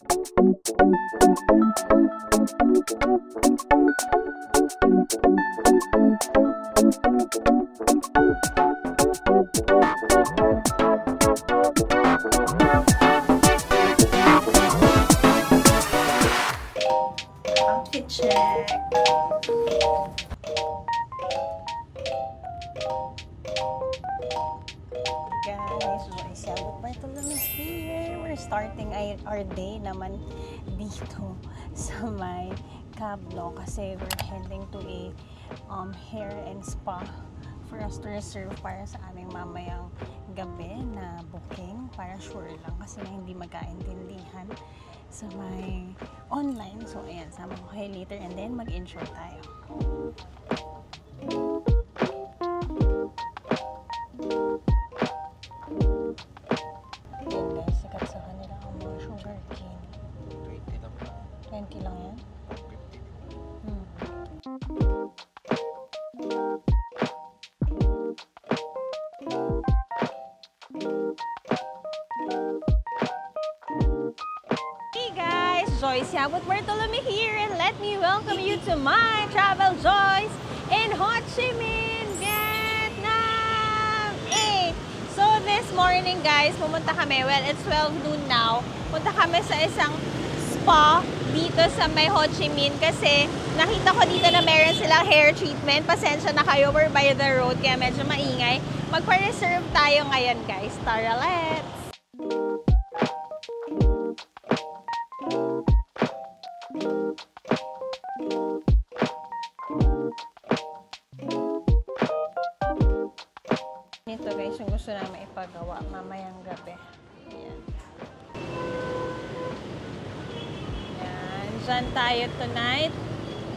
Outfit check. Guys, we're starting our day naman dito sa may Cablo kasi we're heading to a hair and spa for us to reserve para sa aming mamayang gabi na booking para sure lang kasi na hindi magkaintindihan sa may online. So ayan, sama ko kayo later and then mag-intro tayo. Ayan guys, sikat sa kanila ang mga sugar cane. 20 lang yan? Hey guys, Joyce Yabut Bartolome here and let me welcome you to my travel Joyce in Ho Chi Minh, Vietnam. Hey, so this morning guys, pumunta kami, well it's 12 noon now, punta kami sa isang spa dito sa may Ho Chi Minh kasi nakita ko dito na meron silang hair treatment. Pasensya na kayo, we're by the road kaya medyo maingay. Magpa-reserve tayo ngayon guys. Tara, let's! Ito guys, yung gusto namin ipagawa mamayang gabi. Ayan. Ayan. Diyan tayo tonight.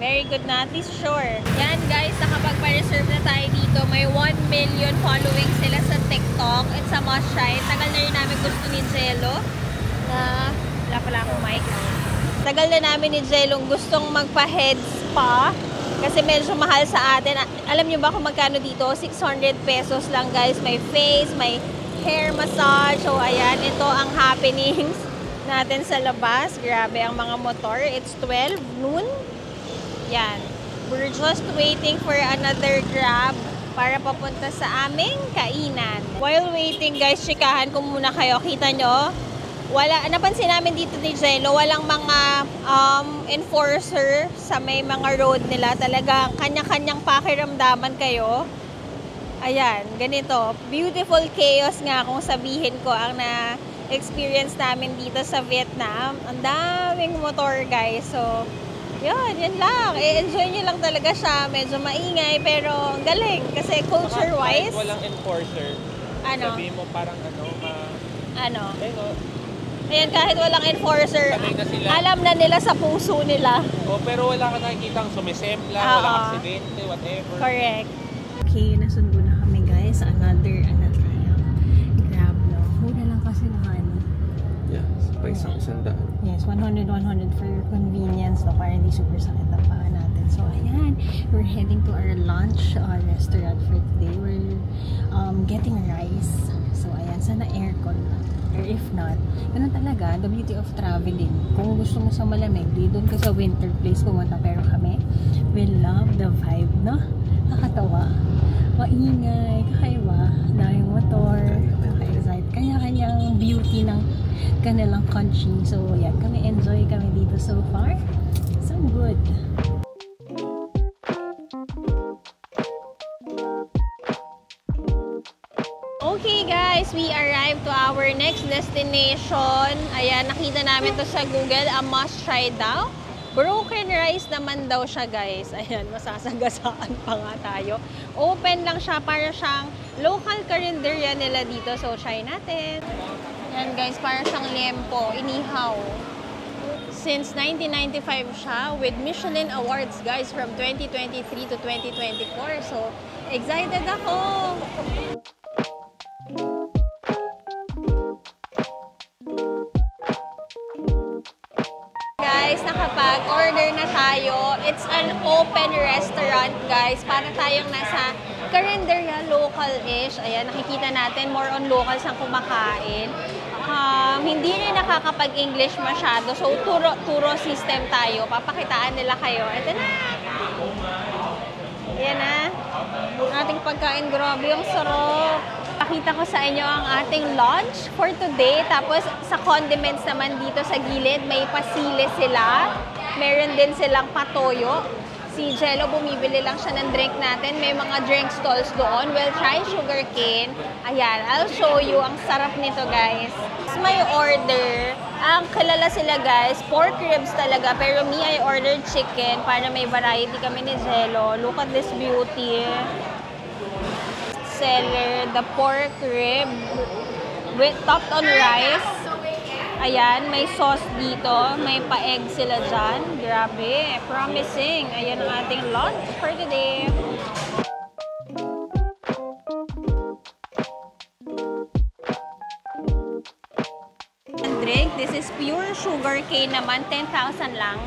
Very good na. This sure. Yan guys, nakapagpa-reserve na tayo dito. May 1 million following sila sa TikTok. It's a must try. Tagal na rin namin gusto ni Jello na wala pala akong mic. Tagal na namin ni Jello gustong magpa-head spa kasi medyo mahal sa atin. Alam niyo ba kung magkano dito? 600 pesos lang guys. May face, may hair massage. So ayan, ito ang happenings natin sa labas. Grabe ang mga motor. It's 12 noon. Yan. We're just waiting for another Grab para papunta sa aming kainan. While waiting guys, chikahan ko muna kayo. Kita nyo? Wala, napansin namin dito ni Jello, walang mga enforcer sa may mga road nila. Talaga, kanya-kanyang pakiramdaman kayo. Ayan, ganito. Beautiful chaos nga kung sabihin ko ang na-experience namin dito sa Vietnam. Ang daming motor guys. So, yan lang. I-enjoy nyo lang talaga siya. Medyo maingay, pero ang galing. Kasi culture-wise... Walang enforcer. Ano? Sabihin mo parang Ano? Pero, ayan, kahit walang enforcer, na alam na nila sa puso nila. pero wala ka nakikitang sumisempla, walang aksidente, whatever. Correct. Okay, nasundo na kami guys. Another Grab, no? Mura lang kasi na ano. Yeah, pa isang daan. Yes, 100 for your convenience, no? Para hindi super sakit ang paa natin. So, ayan, we're heading to our lunch restaurant for today. We're getting rice. So, ayan, sana aircon lang. Or if not, ganun talaga, the beauty of traveling. Kung gusto mo sa malamig, doon ka sa winter place pumunta. Pero kami, we love the vibe, no? Nakakatawa. Maingay, kakaiba, daming motor, kaka-excite. Kanya-kanyang beauty ng kanilang country. So, yeah, kami enjoy kami dito so far. So good. Okay guys, we arrived to our next destination. Ayan, nakita namin to sa Google. A must try daw. Broken rice naman daw siya guys. Ayan, masasagasaan pa nga tayo. Open lang siya, para siyang local karinderya nila dito. So, try natin. Ayan guys, para siyang lempo, inihaw. Since 1995 siya with Michelin Awards guys from 2023 to 2024. So, excited ako! Guys, nakapag-order na tayo. It's an open restaurant, guys. Para tayong nasa karinderya, local-ish. Ayan, nakikita natin, more on locals ang kumakain. hindi rin nakakapag-English masyado. So, turo system tayo. Papakitaan nila kayo. Ito na! Ayan na. Ating pagkain, grabe, ang sarap. Pakita ko sa inyo ang ating lunch for today. Tapos, sa condiments naman dito sa gilid, may pasili sila. Meron din silang patoyo. Si Jello, bumibili lang siya ng drink natin. May mga drink stalls doon. We'll try sugarcane. Ayan, I'll show you. Ang sarap nito, guys. May order. Ang kilala sila, guys, pork ribs talaga. Pero me, I ordered chicken para may variety kami ni Jello. Look at this beauty. Seller, the pork rib with topped on rice. Ayan, may sauce dito. May pa-egg sila dyan. Grabe, promising. Ayan ang ating lunch for today. Drink. This is pure sugar cane naman. 10,000 lang.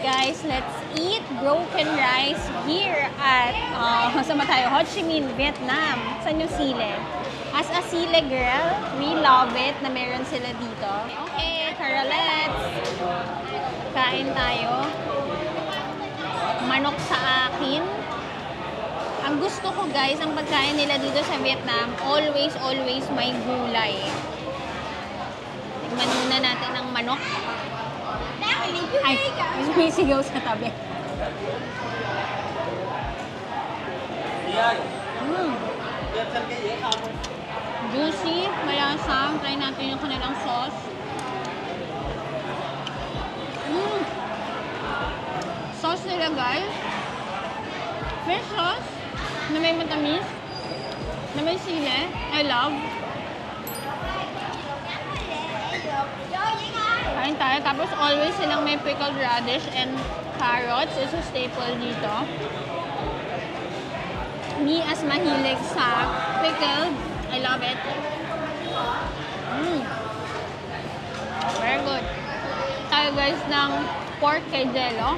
Guys, let's eat broken rice here at saan tayo? Ho Chi Minh, Vietnam. Sa New Zealand. As a Sile girl, we love it na meron sila dito. Okay, tara, let's kain tayo. Manok sa akin. Ang gusto ko, guys, ang pagkain nila dito sa Vietnam, always may gulay. Tikman muna natin ang manok. Ay, may sigaw sa tabi. Juicy, malasa. Try natin yung kanilang sauce. Sauce nila, guys. Fish sauce na may matamis, na may sili. I love. Kain tayo. Tapos always silang may pickled radish and carrots. It's a staple dito. Me, as mahilig sa pickled, I love it. Very good. Tayo, guys, ng pork kay Jello.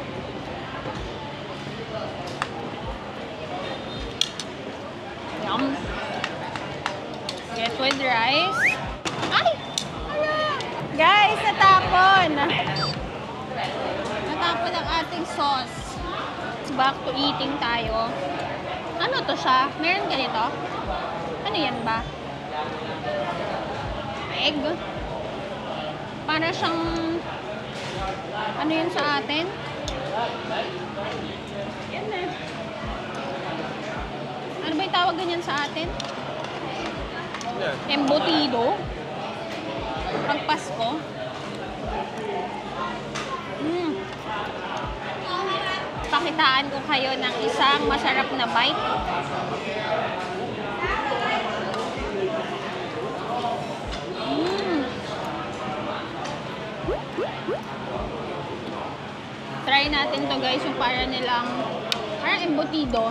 Yum. Get with rice. Ay! Ala! Guys, natapon! Natapon ang ating sauce. Back to eating tayo. Ano to siya? Meron ganito? Ano yan ba? Egg? Para siyang... Ano yun sa atin? Yan na. Ano ba yung tawag ganyan sa atin? Embutido. Pag Pasko. Pakitaan ko kayo ng isang masarap na bite. Try natin to, guys, yung para nilang parang embutido.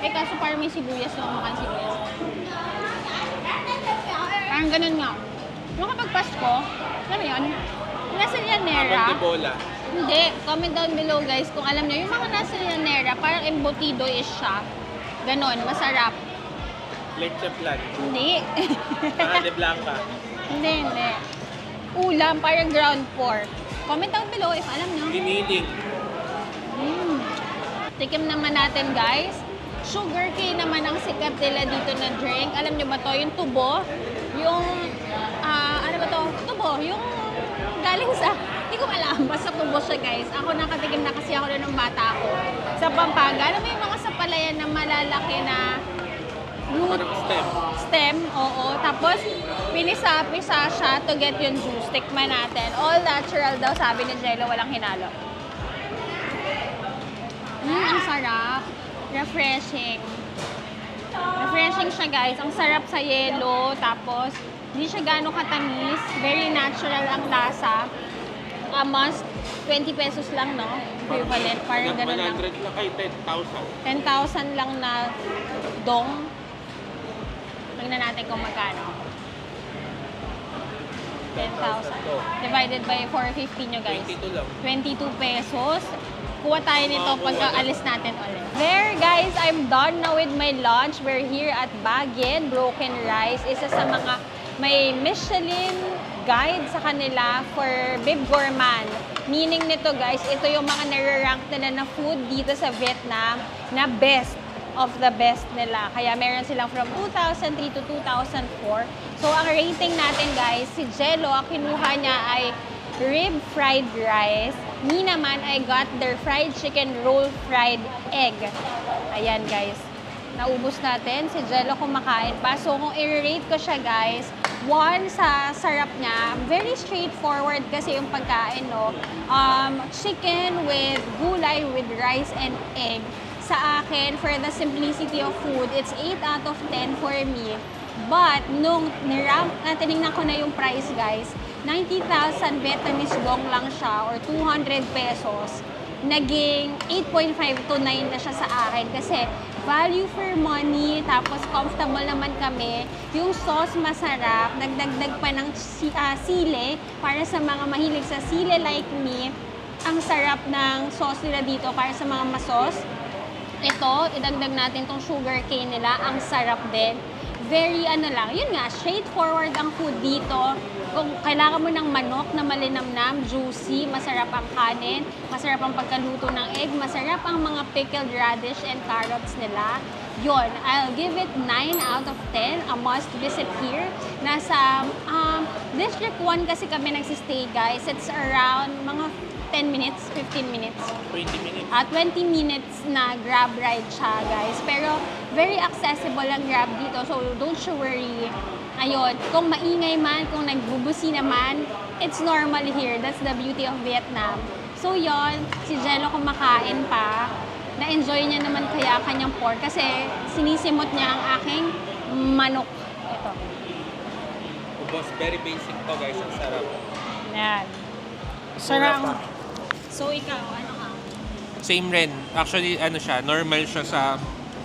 Eh, kaso parang may sibuyas na kumakain sibuyas. Parang ganun nga. Yung kapag Pasko, alam mo yun? Nasa Llanera. Hindi. Comment down below, guys, kung alam niyo. Yung mga nasa Llanera, parang embutido is siya. Ganon, masarap. Leche plan. Hindi. De Blanca. Hindi. Ulam, parang ground pork. Comment down below if alam niyo. Giniling. Tikim naman natin, guys. Sugarcane naman ang sikat nila dito na drink. Alam niyo ba to? Yung tubo. Yung, ano ba to? Tubo. Yung galing sa, hindi ko alam. Basta tubo siya, guys. Ako nakatikim na kasi ako ng bata ako. Sa Pampanga. Alam mo yung mga sapalayan na malalaki na root. Stem, oo. Tapos, pinisa-pisa siya to get yung juice. Tikman natin. All natural daw, sabi ni Jello, walang hinalo. Ang sarap. Refreshing. Refreshing siya, guys. Ang sarap sa yelo. Tapos, hindi siya gano'ng katamis. Very natural ang lasa. Must 20 pesos lang, no? Equivalent. Parang gano'n lang. 100 lang kayo, 10,000. 10,000 lang na dong. Tingnan natin kung magkano. 10,000. Divided by 450 nyo, guys. 22 lang. 22 pesos. Kuha tayo nito pagka alis natin ulit. There, guys, I'm done now with my lunch. We're here at Baguien. Broken Rice. Isa sa mga may Michelin guide sa kanila for Bib Gourmand. Meaning nito guys, ito yung mga nare-rank nila na food dito sa Vietnam na best of the best nila. Kaya meron silang from 2003 to 2004. So ang rating natin guys, si Jello, ang kinuha niya ay rib fried rice. Me naman, I got their fried chicken roll fried egg. Ayan guys. Naubos natin. Si Jello kumakain pa. So kung i-rate ko siya guys, 1 sa sarap niya. Very straightforward kasi yung pagkain, no? Chicken with gulay with rice and egg. Sa akin, for the simplicity of food, it's 8 out of 10 for me. But, nung tinignan ko na yung price, guys, 90,000 Vietnamese dong lang siya or 200 pesos. Naging 8.5 to 9 na siya sa akin kasi value for money, tapos comfortable naman kami. Yung sauce masarap, nagdagdag pa ng sile para sa mga mahilig sa sile like me. Ang sarap ng sauce nila dito para sa mga masos. Ito, idagdag natin tong sugar cane nila. Ang sarap din. Very lang, yun nga, straightforward ang food dito. Kung kailangan mo ng manok na malinamnam, juicy, masarap ang kanin, masarap ang pagkaluto ng egg, masarap ang mga pickled radish and carrots nila. Yun, I'll give it 9 out of 10. A must visit here. Nasa District 1 kasi kami nagsistay, guys. It's around mga 10 minutes, 15 minutes. 20 minutes. 20 minutes na Grab ride siya, guys. Pero very accessible ang Grab dito, so don't you worry. Ayun, kung maingay man, kung nagbubusi naman, it's normal here. That's the beauty of Vietnam. So yon, si Jello kumakain pa. Na-enjoy niya naman kaya kanyang pork kasi sinisimot niya ang aking manok. Ito. Boss, very basic to guys. Ang sarap. Yan. Sarap. So, ikaw, ano ka? Same rin. Actually, siya, normal siya sa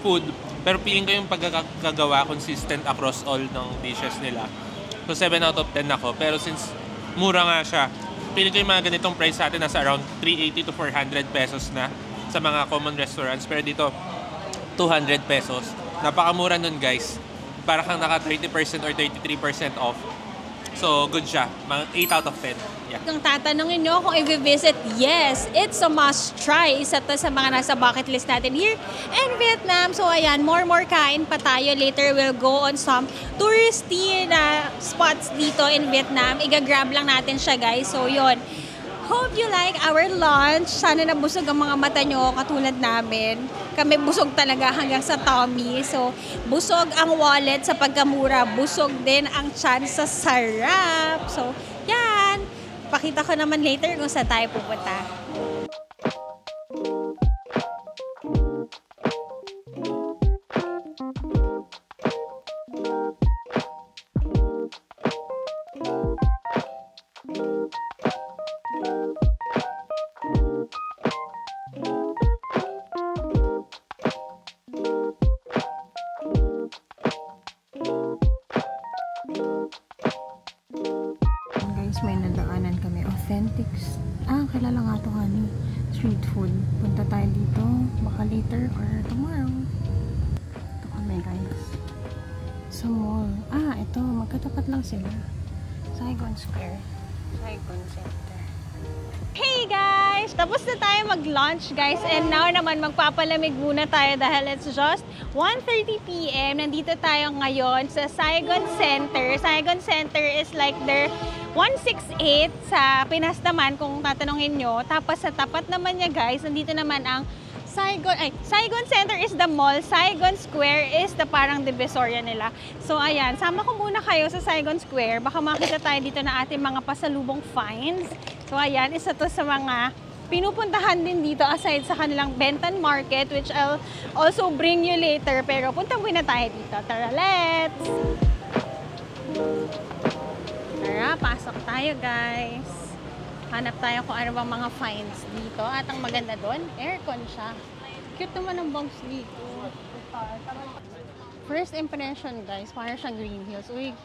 food. Pero feeling ko yung pagkakagawa consistent across all ng dishes nila. So, 7 out of 10 ako. Pero since mura nga siya, feeling ko yung mga ganitong price sa atin nasa around 380 to 400 pesos na sa mga common restaurants. Pero dito, 200 pesos. Napakamura nun, guys. Para kang naka 30% or 33% off. So, good siya. Mga 8 out of 10. Yeah. Kung tatanungin nyo kung i-visit, yes, it's a must-try. Isa to sa mga nasa bucket list natin here in Vietnam. So, ayan, more kain pa tayo. Later, we'll go on some touristy na spots dito in Vietnam. Iga-grab lang natin siya, guys. So, yun. Hope you like our lunch. Sana nabusog ang mga mata nyo katulad namin. Kami busog talaga hanggang sa tummy. So, busog ang wallet sa pagkamura. Busog din ang tiyan sa sarap. So, yan. Pakita ko naman later kung saan tayo pupunta. May nadaanan kami. Authentic. Kilala nga ito street food. Punta tayo dito. Baka later or tomorrow. Ito kami, guys. Sa mall. Ito. Magkatapat lang sila. Saigon Square. Saigon Center. Hey, guys! Tapos na tayo mag-lunch, guys. And now naman, magpapalamig muna tayo dahil it's just 1:30 p.m. Nandito tayo ngayon sa Saigon Center. Saigon Center is like their 168 sa Pinas naman kung tatanungin nyo. Tapos sa tapat naman niya, guys, nandito naman ang Saigon Center is the mall. Saigon Square is the parang divisoria nila. So ayan, sama ko muna kayo sa Saigon Square. Baka makita tayo dito na ating mga pasalubong finds. So ayan, isa to sa mga pinupuntahan din dito aside sa kanilang Benton Market, which I'll also bring you later. Pero punta muna tayo dito. Tara, let's! Tara, pasok tayo, guys. Hanap tayo kung ano bang mga finds dito. At ang maganda doon, aircon siya. Cute naman ang box dito. First impression, guys, parang siyang Green Hills. Uy,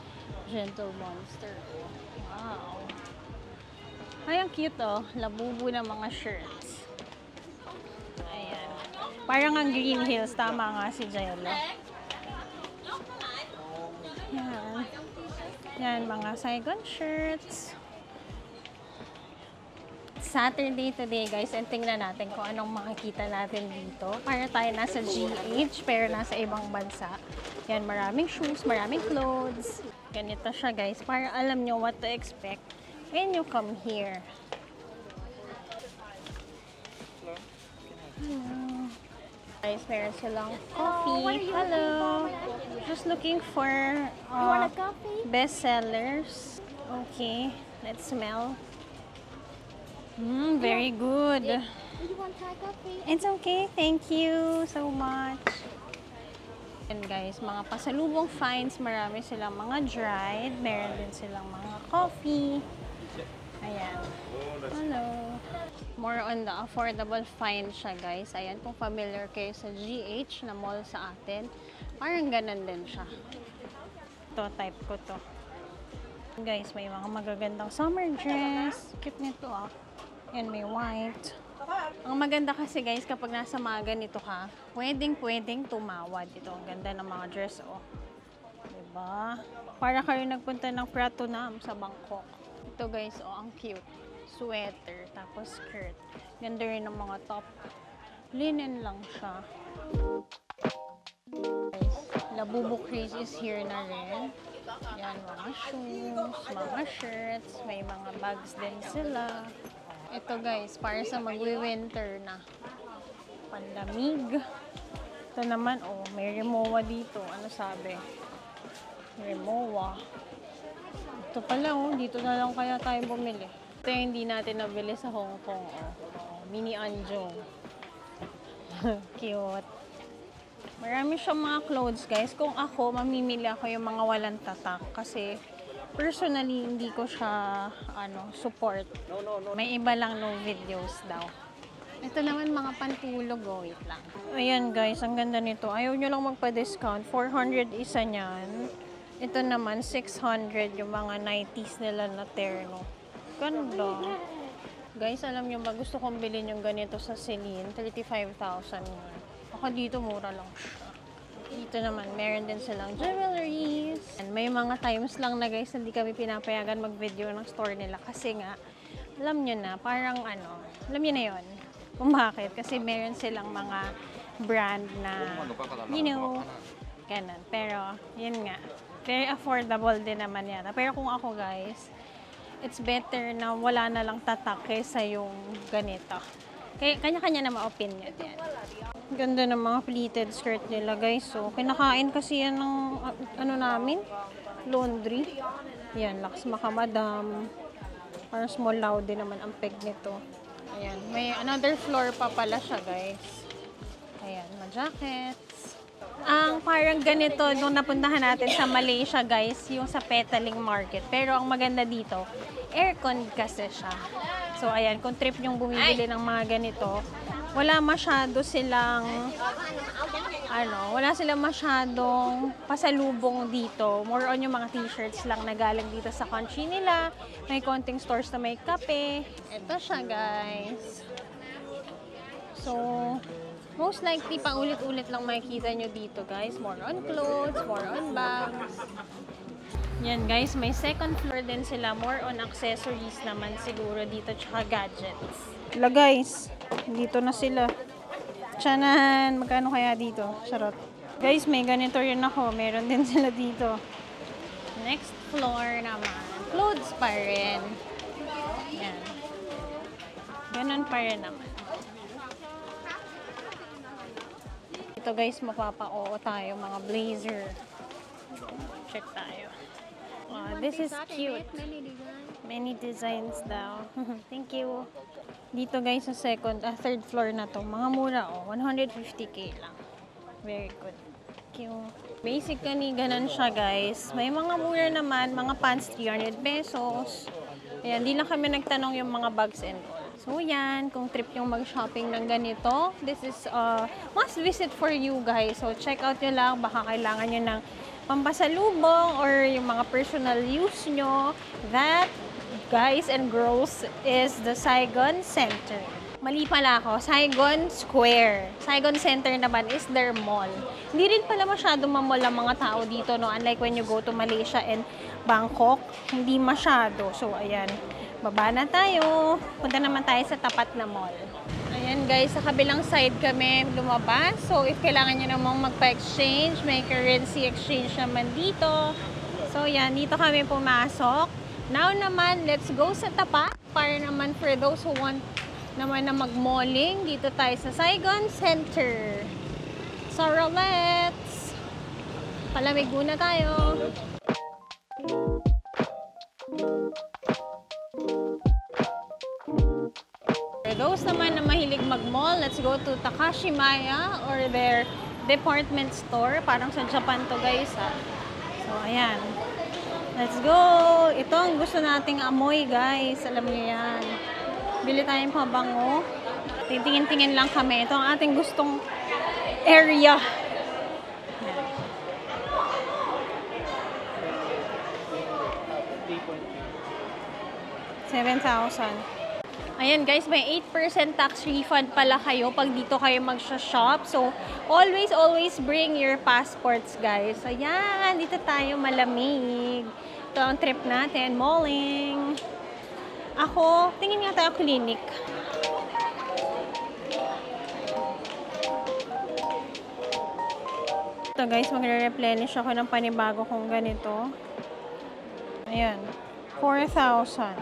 Gentle Monster. Wow. Ay, ang cute, oh. Labubu ng mga shirts. Ayan. Parang ang Green Hills. Tama nga si Jello. Ayan. Yan, mga Saigon shirts. Saturday today, guys, and tingnan natin kung anong makikita natin dito. Para tayo nasa GH, pero nasa ibang bansa. Yan, maraming shoes, maraming clothes. Ganito siya, guys, para alam nyo what to expect when you come here. Hello. Guys, meron silang coffee. Hello. Just looking for best sellers. Okay, let's smell. Very good. Do you want Thai coffee? It's okay. Thank you so much. And guys, mga pasalubong finds, marami silang mga dried. Meron din silang mga coffee. Ayan. Hello. More on the affordable find siya, guys. Ayan, kung familiar kayo sa GH na mall sa atin, parang ganun din siya. Ito, type ko to. Guys, may mga magagandang summer dress. Cute nito ah. Yan, may white. Ang maganda kasi guys, kapag nasa mga ganito ka, pwedeng tumawad. Ito, ang ganda ng mga dress, oh. Diba? Para kayo nagpunta ng Pratunam sa Bangkok. Ito guys, oh, ang cute. Sweater, tapos skirt. Ganda rin ng mga top. Linen lang siya. Guys, Labubu Craze is here na rin. Yan, mga shoes, mga shirts, may mga bags din sila. Ito guys, para sa magwi-winter na. Pandamig. Ito naman, oh, may Rimowa dito. Ano sabi? Rimowa. Ito pala, oh, dito na lang kaya tayo bumili. Ito yung hindi natin nabili sa Hong Kong, oh. Mini Anjong. Cute. Marami siyang mga clothes, guys. Kung ako, mamimili ako yung mga walang tatak. Kasi, personally, hindi ko siya, support. May iba lang no videos daw. Ito naman, mga pantulog, oh. Wait lang. Ayan, guys. Ang ganda nito. Ayaw nyo lang magpa-discount. 400 isa niyan. Ito naman, 600 yung mga 90s nila na terno. Ganda. Guys, alam nyo ba, gusto kong bilhin yung ganito sa Celine. 35,000 yun. Ako dito, mura lang siya. Dito naman, meron din silang jewelries. And may mga times lang na guys, hindi kami pinapayagan mag-video ng store nila. Kasi nga, alam nyo na, parang alam nyo na yun. Kung bakit? Kasi meron silang mga brand na, you know, ganun. Pero, yun nga, very affordable din naman yan. Pero kung ako guys, it's better na wala na lang tatak kaysa yung ganito. Kanya-kanya na ma-opinion yan. Ganda ng mga pleated skirt nila guys. So, kinakain kasi yan ng namin, laundry. Yan, Laks Makamadam. Parang small loud din naman ang peg nito. Ayan, may another floor pa pala siya guys. Ayan, mga jackets. Ang parang ganito nung napuntahan natin sa Malaysia guys, yung sa Petaling Market. Pero ang maganda dito, aircon kasi siya. So ayan, kung trip nyong bumibili ng mga ganito, wala masyado silang wala silang masyadong pasalubong dito. More on yung mga t-shirts lang na galing dito sa country nila. May konting stores na may kape. Ito siya guys. So, most likely, paulit-ulit lang makikita nyo dito, guys. More on clothes, more on bags. Yan, guys. May second floor din sila. More on accessories naman siguro dito, tsaka gadgets. Wala, guys. Dito na sila. Tiyanan! Magkano kaya dito? Charot. Guys, may ganito rin ako. Meron din sila dito. Next floor naman. Clothes pa rin. Yan. Ganun pa rin naman. Ito guys, mapapa-oo tayo, mga blazer. Check tayo. This is cute. Many designs daw. Thank you. Dito guys, sa third floor na to, mga mura 150k lang. Very good. Thank you. Basically, ganun siya guys. May mga mura naman, mga pants 300 pesos. Ayan, di lang kami nagtanong yung mga bags and all. So yan, kung trip yung mag-shopping ng ganito, this is a must visit for you guys. So check out nyo lang, baka kailangan nyo ng pampasalubong or yung mga personal use nyo. That, guys and girls, is the Saigon Center. Mali pala ako. Saigon Square. Saigon Center naman is their mall. Hindi rin pala masyado mamall ang mga tao dito, no? Unlike when you go to Malaysia and Bangkok, hindi masyado. So, ayan. Baba na tayo. Punta naman tayo sa tapat na mall. Ayan guys, sa kabilang side kami lumabas. So, if kailangan nyo namang magpa-exchange, may currency exchange naman dito. So, yan. Dito kami pumasok. Now naman, let's go sa tapat. Para naman for those who want naman na mag-malling, dito tayo sa Saigon Center. So, let's palamig muna tayo. For those naman na mahilig mag-mall, let's go to Takashimaya or their department store. Parang sa Japan to guys ha. So, ayan. Let's go! Ito ang gusto nating amoy guys. Alam niyo yan. Bili tayong pabango. Titingin-tingin lang kami. Ito ang ating gustong area. 7,000. Ayan guys, may 8% tax refund pala kayo pag dito kayo mag-shop. So, always bring your passports guys. Ayan, dito tayo malamig. Ito ang trip natin, malling. Ako, tingin nga tayo clinic. Ito guys, magre-replenish ako ng panibago kong ganito. Ayan, 4,000.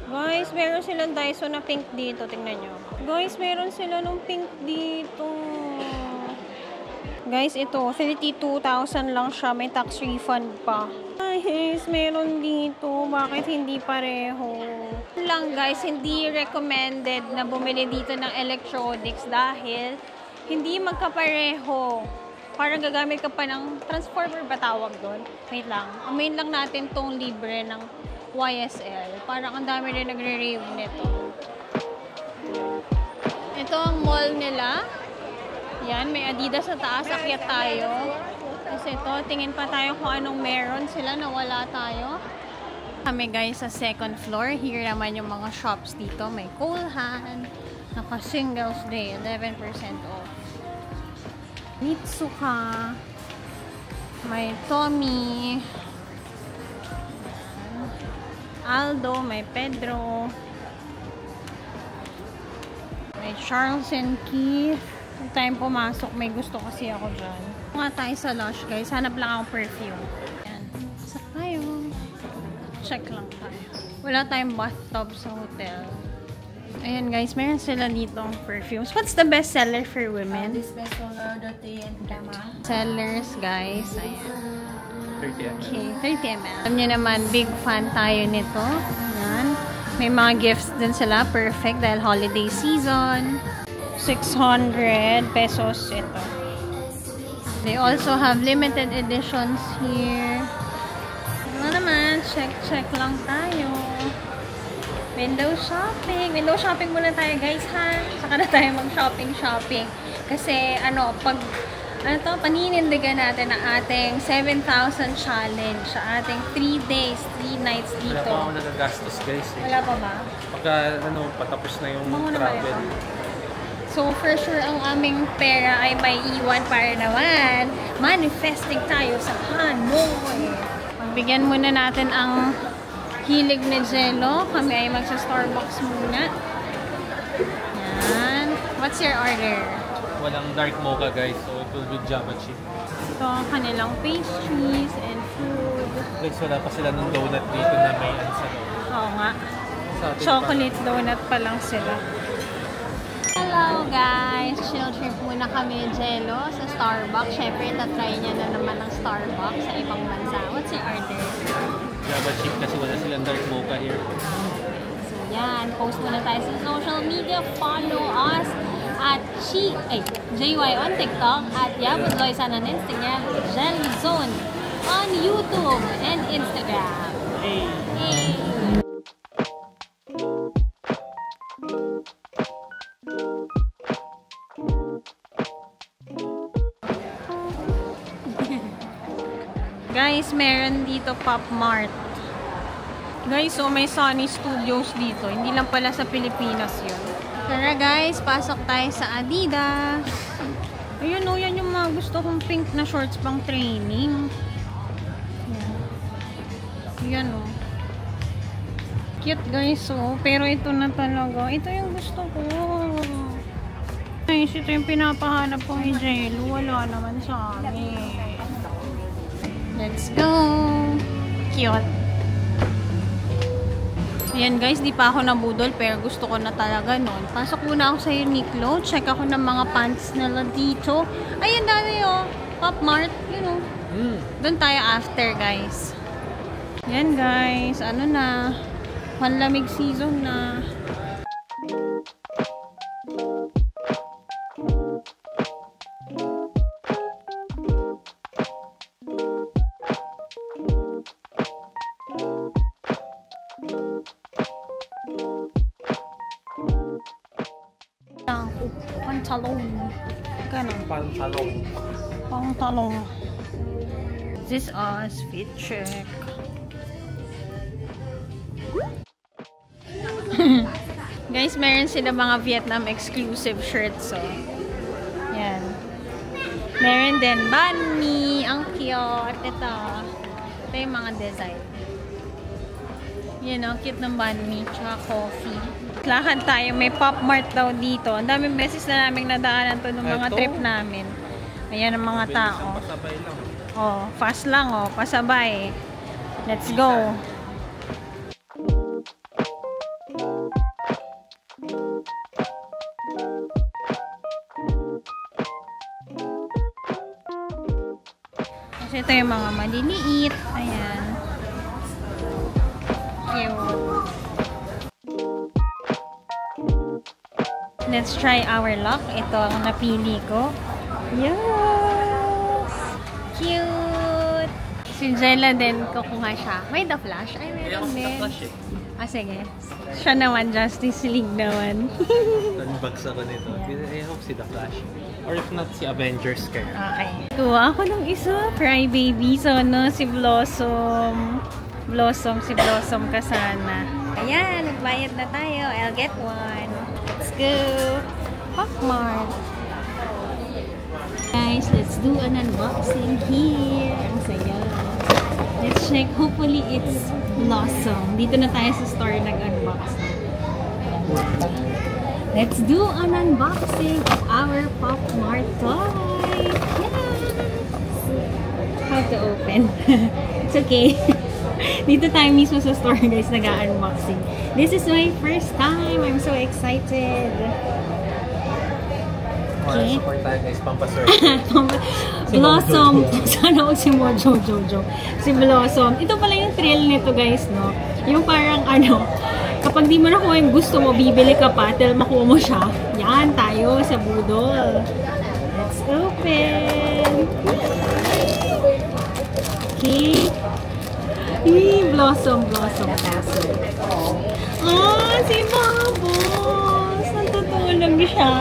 Guys, meron silang Daiso na pink dito. Tingnan nyo. Guys, meron sila ng pink dito. Guys, ito, 32,000 lang siya. May tax refund pa. Guys, meron dito. Bakit hindi pareho? Lang guys, hindi recommended na bumili dito ng electronics dahil hindi magkapareho. Parang gagamit ka pa ng transformer ba tawag doon? Wait lang. Amain lang natin tong libre ng YSL. Parang ang dami rin nagre-rave nito. Ito ang mall nila. Yan, may Adidas sa taas. Akyat tayo. Kasi ito, tingin pa tayo kung anong meron sila na wala tayo. Kami guys sa second floor. Here naman yung mga shops dito. May Coolhan. Naka Singles Day. 11% off. Mitsuka. May Tommy. Aldo, may Pedro, may Charles and Keith. Kung tayong pumasok, may gusto kasi ako dyan. Nga tayo sa Lush, guys. Hanap lang akong perfume. Ayan. Sak tayo. Check lang tayo. Wala tayong bathtub sa hotel. Ayan, guys. Meron sila dito ang perfumes. What's the best seller for women? This best seller, Dirty and Drama. Sellers, guys. Ayan. 30 ml. Okay, 30 ml. Alam nyo naman, big fan tayo nito. Ayan. May mga gifts din sila. Perfect dahil holiday season. 600 pesos ito. They also have limited editions here. Ano naman, check lang tayo. Window shopping. Window shopping muna tayo guys ha. Saka na tayo mag-shopping. Kasi pag paninindigan natin ang ating 7,000 challenge sa ating 3 days, 3 nights dito. Wala pa ako nagagastos guys eh. Wala pa ba? Pagka patapos na yung travel. So for sure ang aming pera ay may iwan para naman manifesting tayo sa Hanoi. Pagbigyan muna natin ang hilig ni Jello. Kami ay magsa-Starbucks muna. Yan. What's your order? Walang dark mocha guys, so it will be Java chip. Ito ang kanilang pastries and food. Guys, wala pa sila ng donut dito na may sa loob. Oo nga. Sa atin Chocolate donut pa lang sila. Hello guys! Chill trip muna kami ni Jello sa Starbucks. Siyempre, tatry niya na naman ang Starbucks sa ibang bansa. What's your order? Java chip kasi wala silang dark mocha here. So yan, post muna tayo sa social media. Follow us at JY on TikTok, at Yabud Loisan on Instagram, Jelzone on YouTube and Instagram. Hey! Guys, meron dito Pop Mart. Guys, so may Sony Studios dito. Hindi lang pala sa Pilipinas yun. Tara guys, pasok tayo sa Adidas. Ayun o, yan yung mga gusto kong pink na shorts pang training. Yan o. Cute guys o. Pero ito na talaga. Ito yung gusto ko. Guys, ito yung pinapahanap ko ni Jello. Wala naman sa amin. Let's go! Cute. Ayan guys, di pa ako nabudol pero gusto ko na talaga nun. Pasok muna ako sa Uniqlo. Check ako ng mga pants nila dito. Ayan dami oh. Pop Mart, you know. Doon tayo after guys. Ayan guys, ano na. Panlamig season na. Pantalong. Ganun. Pantalong. This is fit check. Guys, meron sila mga Vietnam exclusive shirts. So, yan. Meron din banh mi. Ang cute. Ito yung mga design. Yan o, cute ng banh mi. Tsaka coffee. Lakad tayo. May Pop Mart daw dito. Ang daming beses na namin nadaanan to ng mga trip namin. Ayan ang mga tao. Oh, fast lang oh. Pasabay. Let's go. Kasi ito yung mga maliliit. Ayan. Cute. Let's try our luck. Ito ang napili ko. Yes! Cute! Si Jella din, kukuha siya. May The Flash? Ay, meron din. Ah, sige. Siya naman, Justice League naman. Unbox ako nito. I hope si The Flash. Or if not, si Avengers kaya. Okay. Kuha ako ng isa. Cry Baby. So, no, si Blossom. Si Blossom kasana. Ayan, nagbayad na tayo. I'll get one. Let's go! Pop Mart. Guys, let's do an unboxing here. Ang saya. Let's check. Hopefully, it's Blossom. Dito na tayo sa store nag-unbox. Let's do an unboxing of our Pop Mart toy. Yes! How to open? It's okay. Dito tayo mismo sa store guys, nag-unboxing. This is my first time. I'm so excited. Okay. Support tayo guys, pampaswerte. Blossom. Sana huwag si Mojo Jojo. Si Blossom. Ito pala yung thrill nito guys, no? Yung parang ano, kapag di mo nakuha yung gusto mo, bibili ka pa, till makuha mo siya. Yan, tayo sa budol. Let's open. Okay. Blossom. Si Babos! Natutulog siya.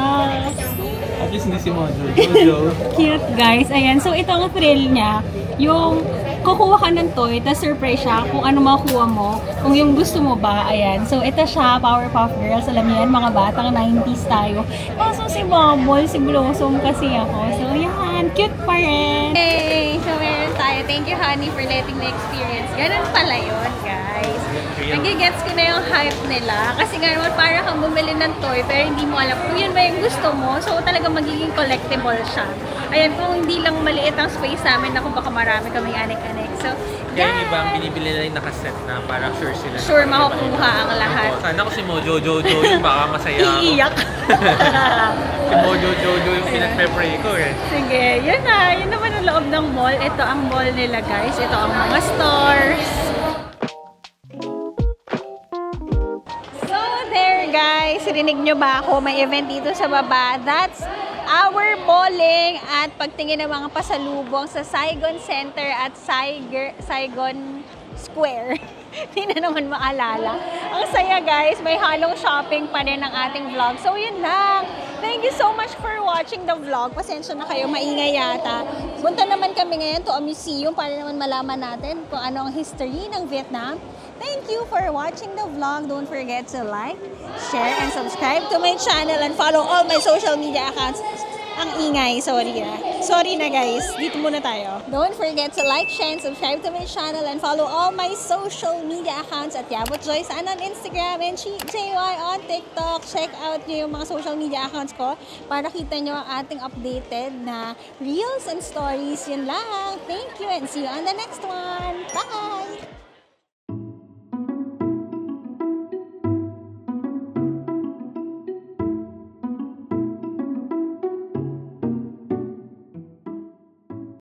At least hindi si Mojo Jojo. Cute guys. Ayan. So, ito ang thrill niya. Yung kukuha ka ng toy, tapos surprise siya kung ano makuha mo, kung yung gusto mo ba. Ayan. So, ito siya, Powerpuff Girls. Alam niyo yan, mga batang 90s tayo. Kaso si Bubble, si Blossom kasi ako. So, yan. Cute pa rin. Hey! So, meron tayo. Thank you, honey, for letting me experience. Ganun pala yun, guys. Nagigets ko na yung hype nila. Kasi nga naman, para kang bumili ng toy, pero hindi mo alam kung yun ba yung gusto mo. So, talaga magiging collectible siya. Ayan, kung hindi lang maliit ang space namin, ako baka marami kaming anek-anek. So, kaya yung iba ang binibili na yung nakaset na para sure sila. Sure, makukuha ang lahat. Sana ko si Mojo Jojo yung baka masaya ako. Iiyak. Si Mojo Jojo yung pinag-pray ko eh. Sige, yun na. Yun naman ang loob ng mall. Ito ang mall nila guys. Ito ang mga stores. So there guys, rinig nyo ba ako? May event dito sa baba. That's our bowling at pagtingin ng mga pasalubong sa Saigon Center at Saigon Square. Hindi na naman maalala. Ang saya guys, may halong shopping pa rin ang ating vlog. So yun lang. Thank you so much for watching the vlog. Pasensya na kayo, maingay yata. Punta naman kami ngayon to a museum para naman malaman natin kung ano ang history ng Vietnam. Thank you for watching the vlog. Don't forget to like, share, and subscribe to my channel and follow all my social media accounts. Ang ingay, sorry na. Sorry na guys, dito muna tayo. Don't forget to like, share, and subscribe to my channel and follow all my social media accounts at Yabut Joy San on Instagram and JY on TikTok. Check out nyo yung mga social media accounts ko para kita nyo ang ating updated na reels and stories. Yun lang. Thank you and see you on the next one. Bye!